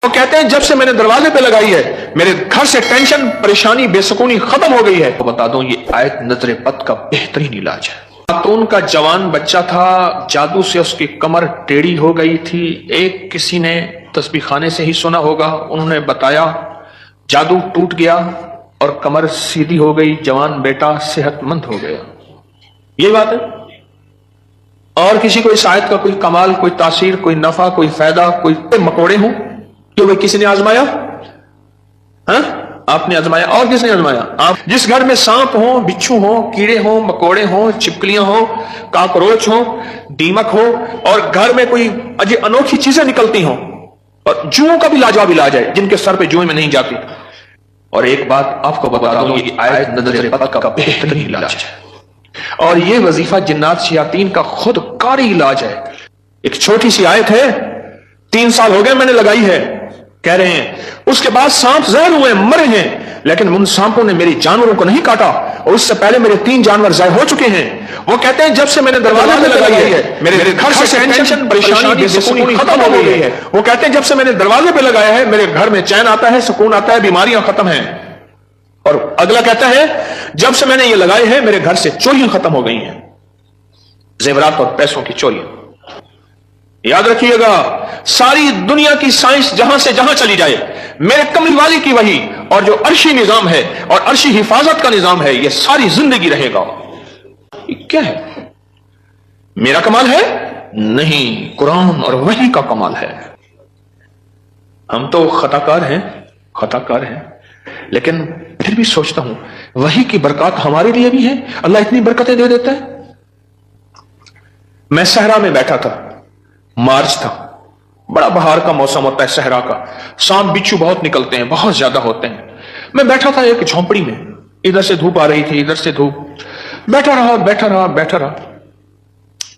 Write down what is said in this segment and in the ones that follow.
وہ کہتے ہیں جب سے میں نے دروازے پہ لگائی ہے میرے گھر سے ٹینشن پریشانی بے سکونی ختم ہو گئی ہے. تو بتا دوں یہ آیت نظر بد کا بہترین علاج ہے. خاتون کا جوان بچہ تھا, جادو سے اس کی کمر ٹیڑھی ہو گئی تھی. ایک کسی نے تسبیح خانے سے ہی سنا ہوگا, انہوں نے بتایا جادو ٹوٹ گیا اور کمر سیدھی ہو گئی, جوان بیٹا صحت مند ہو گیا. یہی بات ہے. اور کسی کو اس آیت کا کوئی کمال, کوئی تاثیر, کوئی نفع, کوئی فائدہ, کوئی مکوڑے ہوں کہ وہ کسی نے آزمایا؟ ہاں آپ نے آزمایا. اور کس نے آزمایا؟ آپ. جس گھر میں سانپ ہوں, بچھو ہوں, کیڑے ہوں, مکوڑے ہوں, چپکلیاں ہوں, کاکروچ ہوں, دیمک ہو, اور گھر میں کوئی انوکھی چیزیں نکلتی ہوں, اور جوؤں کا بھی لاجواب علاج ہے جن کے سر پہ جوئیں میں نہیں جاتی. اور ایک بات آپ کو بتا دوں, یہ آیت نظر بد کا بہترین علاج ہے. اور یہ وظیفہ جنات شیاطین کا خود کاری علاج ہے. ایک چھوٹی سی آیت ہے, 3 سال ہو گئے میں نے لگائی ہے, کہہ رہے ہیں اس کے بعد سانپ زہر ہوئے, مرے ہیں, لیکن ان سانپوں نے میری جانوروں کو نہیں کاٹا, اور اس سے پہلے میرے 3 جانور ضائع ہو چکے ہیں. وہ کہتے ہیں جب سے میں نے دروازے پہ لگائی ہے میرے گھر سے ٹینشن پریشانی بے سکونی ختم ہو گئی ہے. وہ کہتے ہیں جب سے میں نے دروازے پہ لگایا ہے میرے گھر میں چین آتا ہے, سکون آتا ہے, بیماریاں ختم ہیں. اور اگلا کہتا ہے جب سے میں نے یہ لگائے ہیں میرے گھر سے چوریاں ختم ہو گئی ہیں, زیورات اور پیسوں کی چوریاں. یاد رکھیے گا, ساری دنیا کی سائنس جہاں سے جہاں چلی جائے, میرے کملی والی کی وحی اور جو عرشی نظام ہے اور عرشی حفاظت کا نظام ہے, یہ ساری زندگی رہے گا. یہ کیا ہے؟ میرا کمال ہے؟ نہیں, قرآن اور وحی کا کمال ہے. ہم تو خطاکار ہیں, لیکن پھر بھی سوچتا ہوں وحی کی برکات ہمارے لیے بھی ہے. اللہ اتنی برکتیں دے دیتا ہے. میں صحرا میں بیٹھا تھا, مارچ تھا, بڑا بہار کا موسم ہوتا ہے صحرا کا, سانپ بچھو بہت نکلتے ہیں, بہت زیادہ ہوتے ہیں. میں بیٹھا تھا ایک جھونپڑی میں, ادھر سے دھوپ آ رہی تھی, ادھر سے دھوپ, بیٹھا رہا.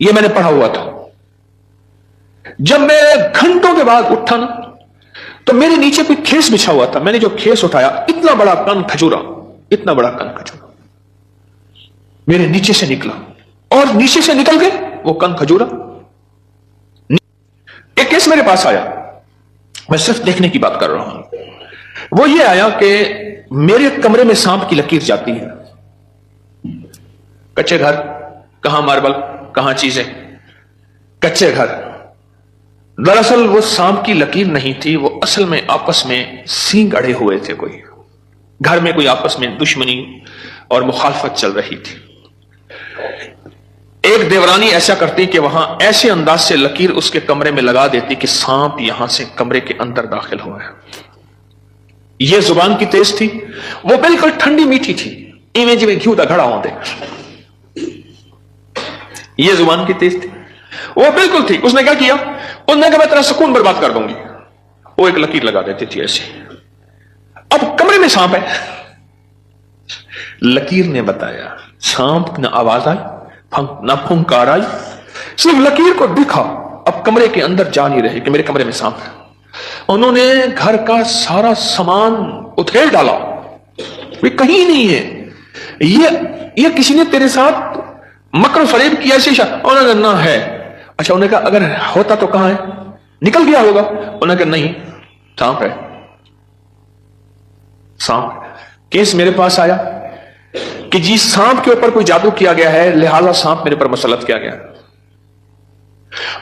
یہ میں نے پڑھا ہوا تھا. جب میں گھنٹوں کے بعد اٹھا نا, تو میرے نیچے کوئی کھیس بچھا ہوا تھا. میں نے جو کھیس اٹھایا, اتنا بڑا کن کھجورا میرے نیچے سے نکلا, اور نیچے سے نکل کے وہ کن کھجورا ایک کیس میرے پاس آیا. میں صرف دیکھنے کی بات کر رہا ہوں. وہ یہ آیا کہ میرے کمرے میں سانپ کی لکیر جاتی ہے. کچے گھر, کہاں ماربل, کہاں چیزیں, کچے گھر. دراصل وہ سانپ کی لکیر نہیں تھی, وہ اصل میں آپس میں سینگ اڑے ہوئے تھے. کوئی گھر میں کوئی آپس میں دشمنی اور مخالفت چل رہی تھی. ایک دیورانی ایسا کرتی کہ وہاں ایسے انداز سے لکیر اس کے کمرے میں لگا دیتی کہ سانپ یہاں سے کمرے کے اندر داخل ہوا ہے. یہ زبان کی تیز تھی, وہ بالکل ٹھنڈی میٹھی تھی, ایویں جی میں گھیو دا گھڑا ہوں دے. یہ زبان کی تیز تھی, وہ بالکل تھی. اس نے کیا کیا, اس نے کہا میں تیرا سکون برباد کر دوں گی. وہ ایک لکیر لگا دیتی تھی ایسے. اب کمرے میں سانپ ہے. لکیر نے بتایا, سانپ نہ آواز آئی, نہ پھنکار آئی, صرف لکیر کو دکھا. اب کمرے کے اندر جا نہیں رہے کہ میرے کمرے میں سانپ ہے. انہوں نے گھر کا سارا سامان اتھیل ڈالا, وہ کہیں نہیں ہے. یہ کسی نے تیرے ساتھ مکر و فریب کیا ایسے انہوں نے نہ ہے. اچھا, انہوں نے کہا اگر ہوتا تو کہاں ہے, نکل گیا ہوگا. انہوں نے کہا نہیں, سانپ ہے. سانپ کیس میرے پاس آیا کہ جی سانپ کے اوپر کوئی جادو کیا گیا ہے, لہذا سانپ میرے پر مسلط کیا گیا.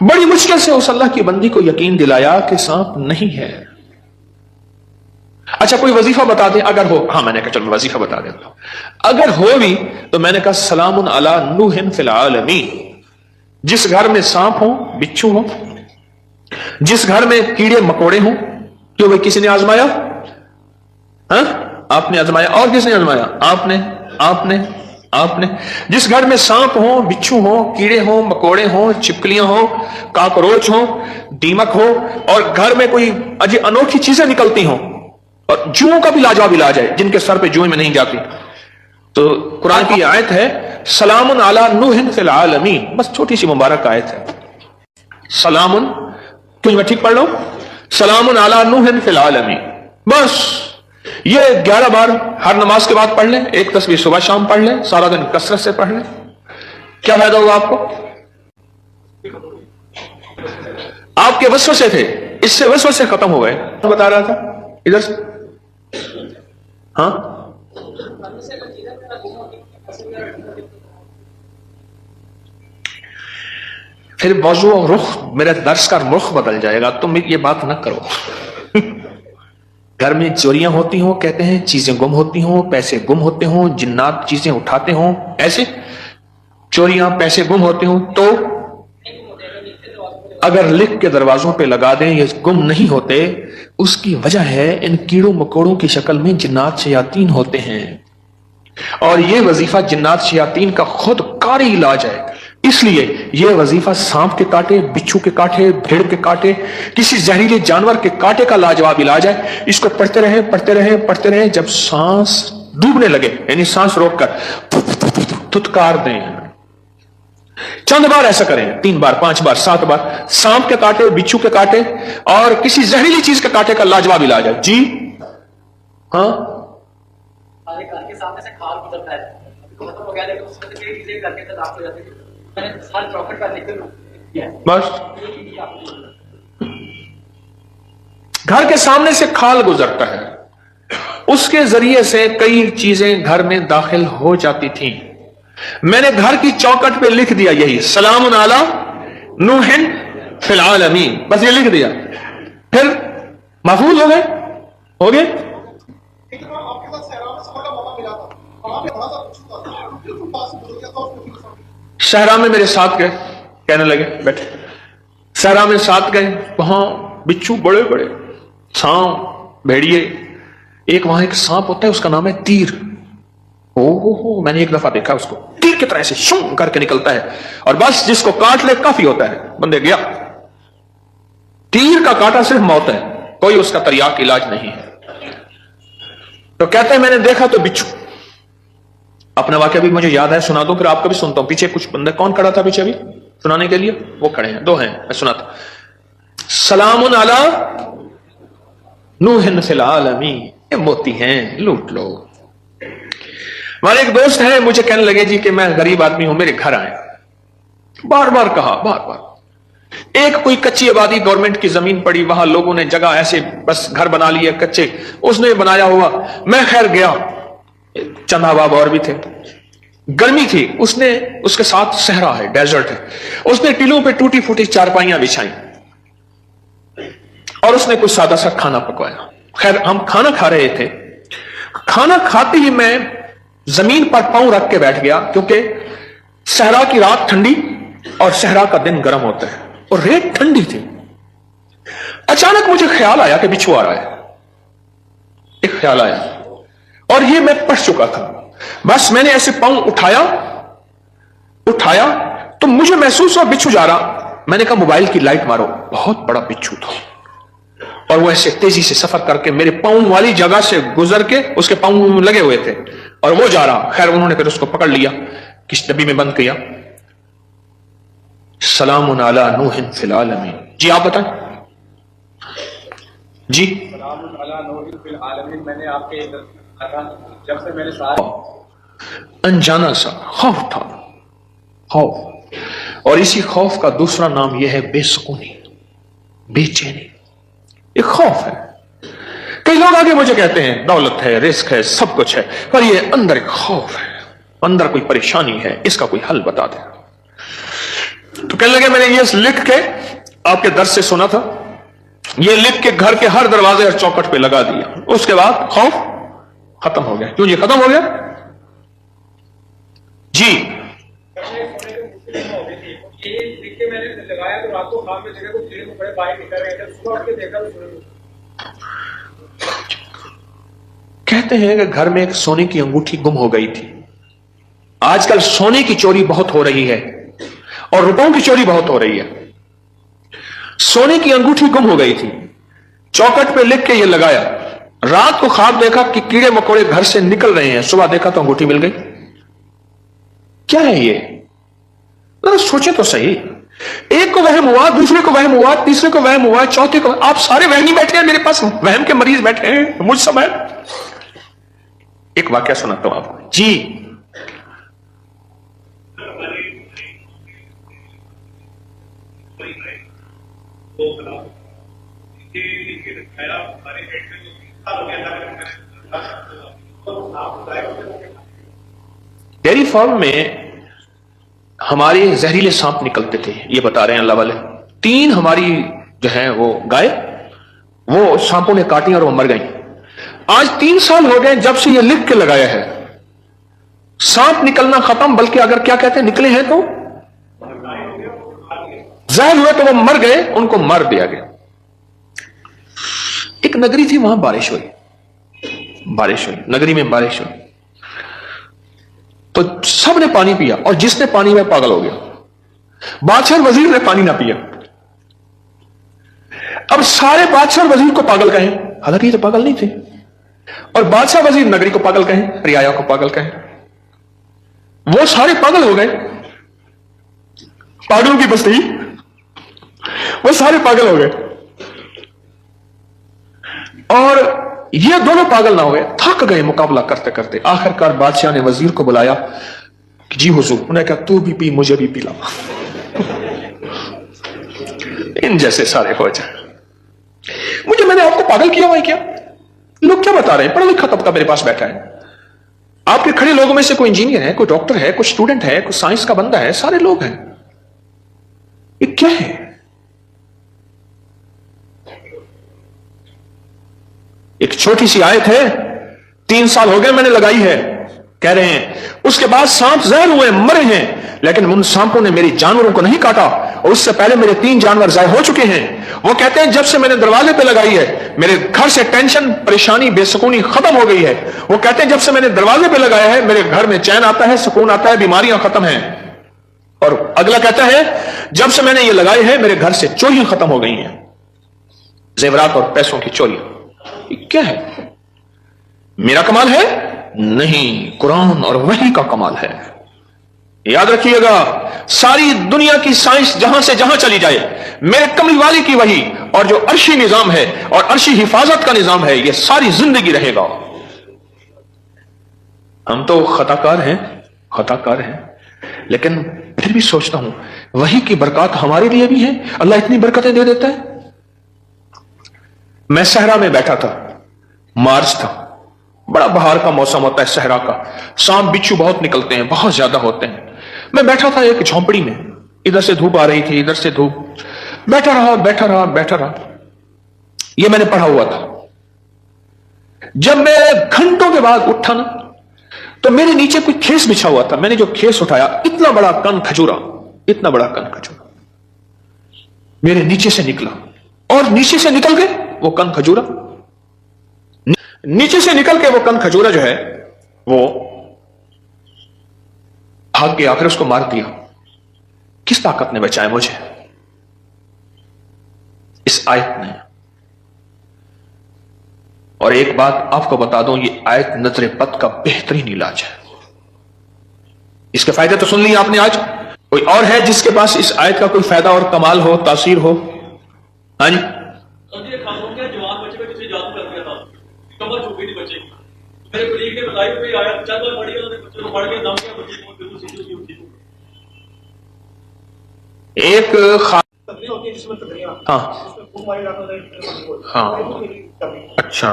بڑی مشکل سے اس اللہ کی بندی کو یقین دلایا کہ سانپ نہیں ہے. اچھا کوئی وظیفہ بتا دیں اگر ہو. ہاں, میں نے کہا چلو وظیفہ بتا دیتا ہوں. اگر ہو بھی تو میں نے کہا سلام علی نوح فی العالمین. جس گھر میں سانپ ہوں, بچھو ہوں, جس گھر میں کیڑے مکوڑے ہوں, کیوں وہ کسی نے آزمایا؟ ہاں, آپ نے آزمایا. اور کس نے آزمایا؟ آپ نے. جس گھر میں سانپ ہوں, بچھو ہوں, کیڑے ہوں, مکوڑے ہوں, چپکلیاں ہوں, کاکروچ ہوں, دیمک ہو, اور گھر میں کوئی انوکھی چیزیں نکلتی ہوں, اور جوؤں کا بھی لاجواب علاج ہے جن کے سر پہ جوئیں میں نہیں جاتی. تو قرآن کی آیت ہے سلام علی نوح فی العالمین, بس چھوٹی سی مبارک آیت ہے. سلام, کیوں میں ٹھیک پڑھ لوں, سلام علی نوح فی العالمین. بس یہ 11 بار ہر نماز کے بعد پڑھ لیں, ایک تسبیح صبح شام پڑھ لیں, سارا دن کثرت سے پڑھ لیں. کیا فائدہ ہوگا آپ کو؟ آپ کے وسوسے تھے, اس سے وسوسے ختم ہو گئے. بتا رہا تھا ادھر سے. ہاں پھر موضوع اور رخ، میرے درس کا رخ بدل جائے گا. تم یہ بات نہ کرو. گھر میں چوریاں ہوتی ہوں، کہتے ہیں چیزیں گم ہوتی ہوں، پیسے گم ہوتے ہوں، جنات چیزیں اٹھاتے ہوں، ایسے چوریاں پیسے گم ہوتے ہوں. تو اگر لکھ کے دروازوں پہ لگا دیں یہ گم نہیں ہوتے، اس کی وجہ ہے ان کیڑوں مکوڑوں کی شکل میں جنات شیاطین ہوتے ہیں. اور یہ وظیفہ جنات شیاطین کا خود کاری علاج ہے. اس لیے یہ وظیفہ سانپ کے کاٹے، بچھو کے کاٹے، بھیڑ کے کاٹے، کسی زہریلے جانور کے کاٹے کا لاجواب علاج ہے. اس کو پڑھتے رہیں پڑھتے رہیں پڑھتے رہیں، جب سانس ڈوبنے لگے یعنی سانس روک کر تھتکار دیں. چند بار ایسا کریں، 3 بار 5 بار 7 بار. سانپ کے کاٹے، بچھو کے کاٹے اور کسی زہریلی چیز کے کاٹے کا لاجواب علاج ہے. جی ہاں گھر کے سامنے سے کھال گزرتا ہے، ختم ہو گیا، لیکن اس میں سے چیزیں گھر کے اندر داخل ہو جاتی ہیں. میں نے ہر چوکٹ پر لکھ دیا بس. گھر کے سامنے سے کھال گزرتا ہے، اس کے ذریعے سے کئی چیزیں گھر میں داخل ہو جاتی تھیں. میں نے گھر کی چوکٹ پہ لکھ دیا یہی سلام علی نوح فی العالمین، بس یہ لکھ دیا، پھر محفوظ ہو گئے. ہو گئے. صحرا میں میرے ساتھ گئے، کہنے لگے بیٹھے، صحرا میں ساتھ گئے، وہاں بچھو بڑے بڑے، سانپ، بھیڑیے. ایک وہاں ایک سانپ ہوتا ہے اس کا نام ہے تیر. او میں نے ایک دفعہ دیکھا اس کو، تیر کی طرح سے شوں کر کے نکلتا ہے اور بس جس کو کاٹ لے کافی ہوتا ہے، بندے گیا. تیر کا کاٹا صرف موت ہے، کوئی اس کا تریاق علاج نہیں ہے. تو کہتے ہیں میں نے دیکھا تو بچھو. اپنا واقعہ بھی مجھے یاد ہے، سنا دو پھر آپ کا بھی سنتا ہوں. پیچھے کچھ بندے، کون کھڑا تھا پیچھے ابھی سنانے کے لیے؟ وہ کھڑے ہیں، 2 ہیں، میں سناتا. سلام علی نوح فی العالمین. یہ موتی ہیں، لوٹ لو. ہمارے ایک دوست ہیں، مجھے کہنے لگے جی کہ میں غریب آدمی ہوں، میرے گھر آئے. بار بار کہا، بار بار. ایک کوئی کچی آبادی گورنمنٹ کی زمین پڑی، وہاں لوگوں نے جگہ ایسے بس گھر بنا لیے کچے، اس نے بنایا ہوا. میں خیر گیا، چند احباب اور بھی تھے، گرمی تھی. اس نے اس کے ساتھ صحرا ہے، ڈیزرٹ ہے. اس نے ٹیلوں پہ ٹوٹی پھوٹی چارپائیاں بچھائیں اور اس نے کچھ سادہ سا کھانا پکوایا. خیر ہم کھانا کھا رہے تھے. کھانا کھاتے ہی میں زمین پر پاؤں رکھ کے بیٹھ گیا، کیونکہ صحرا کی رات ٹھنڈی اور صحرا کا دن گرم ہوتا ہے اور ریت ٹھنڈی تھی. اچانک مجھے خیال آیا کہ بچھو آ رہا ہے. ایک خیال آیا اور یہ میں پڑھ چکا تھا. بس میں نے ایسے پاؤں اٹھایا تو مجھے محسوس ہوا بچھو جا رہا. میں نے کہا موبائل کی لائٹ مارو. بہت بڑا بچھو تھا اور وہ ایسے تیزی سے سفر کر کے میرے پاؤں والی جگہ سے گزر کے، اس کے پاؤں لگے ہوئے تھے اور وہ جا رہا. خیر انہوں نے پھر اس کو پکڑ لیا، کس ڈبی میں بند کیا. سلام علی نوح فی العالمین. جی آپ بتائیں. جی سلام علی نوح فی العالمین. میں نے آپ کے جب سے میں نے ساتھ انجانا سا خوف تھا، خوف. اور اسی خوف کا دوسرا نام یہ ہے بے سکونی، بے چینی. ایک خوف ہے. کئی لوگ آگے مجھے کہتے ہیں دولت ہے، رزق ہے، سب کچھ ہے، پر یہ اندر ایک خوف ہے، اندر کوئی پریشانی ہے، اس کا کوئی حل بتا دیں. تو کہنے لگے میں نے یہ لکھ کے آپ کے درس سے سنا تھا، یہ لکھ کے گھر کے ہر دروازے اور چوکٹ پہ لگا دیا. اس کے بعد خوف ختم ہو گیا. کیوں جی ختم ہو گیا؟ جی میں نے لگایا تو رات کو خواب میں دیکھا تو کیڑے مکوڑے باہر نکل رہے تھے. صبح اٹھ کے دیکھا تو کہتے ہیں کہ گھر میں ایک سونے کی انگوٹھی گم ہو گئی تھی. آج کل سونے کی چوری بہت ہو رہی ہے اور روپوں کی چوری بہت ہو رہی ہے. سونے کی انگوٹھی گم ہو گئی تھی، چوکٹ پہ لکھ کے یہ لگایا. رات کو خواب دیکھا کہ کیڑے مکوڑے گھر سے نکل رہے ہیں، صبح دیکھا تو انگوٹھی مل گئی. کیا ہے یہ؟ ذرا سوچیں تو صحیح. ایک کو وہم ہوا، دوسرے کو وہم ہوا، تیسرے کو وہم ہوا، چوتھے کو. آپ سارے وہمی بیٹھے ہیں، میرے پاس وہم کے مریض بیٹھے ہیں، مجھ سب ہے. ایک واقعہ سناتا ہوں آپ کو. جی ڈیری فارم میں ہمارے زہریلے سانپ نکلتے تھے، یہ بتا رہے ہیں اللہ والے. 3 ہماری جو ہے وہ گائے وہ سانپوں نے کاٹی اور وہ مر گئی. آج 3 سال ہو گئے جب سے یہ لکھ کے لگایا ہے سانپ نکلنا ختم، بلکہ اگر کیا کہتے ہیں نکلے ہیں تو ظاہر ہوئے تو وہ مر گئے، ان کو مار دیا گیا. ایک نگری تھی، وہاں بارش ہوئی، نگری میں بارش ہوئی تو سب نے پانی پیا اور جس نے پانی میں پاگل ہو گیا. بادشاہ اور وزیر نے پانی نہ پیا. اب سارے بادشاہ اور وزیر کو پاگل کہیں، حالانکہ یہ تو پاگل نہیں تھے، اور بادشاہ وزیر نگری کو پاگل کہیں، رعایا کو پاگل کہیں. وہ سارے پاگل ہو گئے، پاگلوں کی بستی، وہ سارے پاگل ہو گئے. اور یہ دونوں پاگل نہ ہوئے، تھک گئے مقابلہ کرتے کرتے. آخر کار بادشاہ نے وزیر کو بلایا کہ جی حضور، انہوں نے کہا تو بھی پی، مجھے بھی پلا، ان جیسے سارے ہو جائیں. میں نے آپ کو پاگل کیا ہوا ہے کیا؟ لوگ کیا بتا رہے ہیں؟ پڑھا لکھا طبقہ میرے پاس بیٹھا ہے. آپ کے کھڑے لوگوں میں سے کوئی انجینئر ہے، کوئی ڈاکٹر ہے، کوئی اسٹوڈنٹ ہے، کوئی سائنس کا بندہ ہے، سارے لوگ ہیں. یہ کیا ہے؟ ایک چھوٹی سی آیت ہے، 3 سال ہو گئے میں نے لگائی ہے، کہہ رہے ہیں اس کے بعد سانپ زہر ہوئے، مرے ہیں، لیکن ان سانپوں نے میری جانوروں کو نہیں کاٹا، اور اس سے پہلے میرے 3 جانور ضائع ہو چکے ہیں. وہ کہتے ہیں جب سے میں نے دروازے پہ لگائی ہے میرے گھر سے ٹینشن، پریشانی، بے سکونی ختم ہو گئی ہے. وہ کہتے ہیں جب سے میں نے دروازے پہ لگایا ہے میرے گھر میں چین آتا ہے، سکون آتا ہے، بیماریاں ختم ہیں. اور اگلا کہتا ہے جب سے میں نے یہ لگائی ہے میرے گھر سے چوریاں ختم ہو گئی ہیں، زیورات اور پیسوں کی چوریاں. یہ کیا ہے؟ میرا کمال ہے؟ نہیں، قرآن اور وحی کا کمال ہے. یاد رکھیے گا، ساری دنیا کی سائنس جہاں سے جہاں چلی جائے، میرے کملی والی کی وحی اور جو عرشی نظام ہے اور عرشی حفاظت کا نظام ہے، یہ ساری زندگی رہے گا. ہم تو خطا کار ہیں، لیکن پھر بھی سوچتا ہوں وحی کی برکات ہمارے لیے بھی ہیں. اللہ اتنی برکتیں دے دیتا ہے. میں صحرا میں بیٹھا تھا، مارچ تھا، بڑا بہار کا موسم ہوتا ہے صحرا کا، سانپ بچھو بہت نکلتے ہیں، بہت زیادہ ہوتے ہیں. میں بیٹھا تھا ایک جھونپڑی میں، ادھر سے دھوپ آ رہی تھی، ادھر سے دھوپ. بیٹھا رہا. یہ میں نے پڑھا ہوا تھا. جب میں گھنٹوں کے بعد اٹھا نا تو میرے نیچے کوئی کھیس بچھا ہوا تھا. میں نے جو کھیس اٹھایا، اتنا بڑا کن کھجورا میرے نیچے سے نکلا، اور نیچے سے نکل کے وہ کن کھجورا جو ہے وہ بھاگ گیا، پھر اس کو مار دیا. کس طاقت نے بچایا مجھے؟ اس آیت نے. اور ایک بات آپ کو بتا دوں، یہ آیت نظر بد کا بہترین علاج ہے. اس کے فائدے تو سن لیے آپ نے. آج کوئی اور ہے جس کے پاس اس آیت کا کوئی فائدہ اور کمال ہو، تاثیر ہو؟ ہاں جی. ایک ہاں اچھا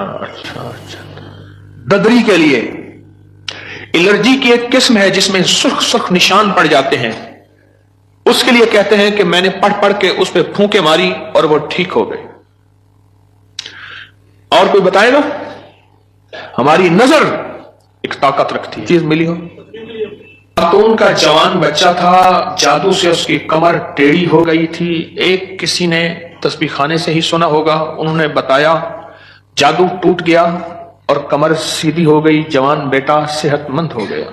ددری کے لیے الرجی کی ایک قسم ہے جس میں سرخ نشان پڑ جاتے ہیں. اس کے لیے کہتے ہیں کہ میں نے پڑھ کے اس پہ پھونکے ماری اور وہ ٹھیک ہو گئے. اور کوئی بتائے گا؟ ہماری نظر ایک طاقت رکھتی ہے. چیز ملی ہو؟ خاتون کا جوان بچہ تھا، جادو سے اس کی کمر ٹیڑھی ہو گئی تھی. ایک کسی نے تسبیح خانے سے ہی سنا ہوگا، انہوں نے بتایا جادو ٹوٹ گیا اور کمر سیدھی ہو گئی، جوان بیٹا صحت مند ہو گیا.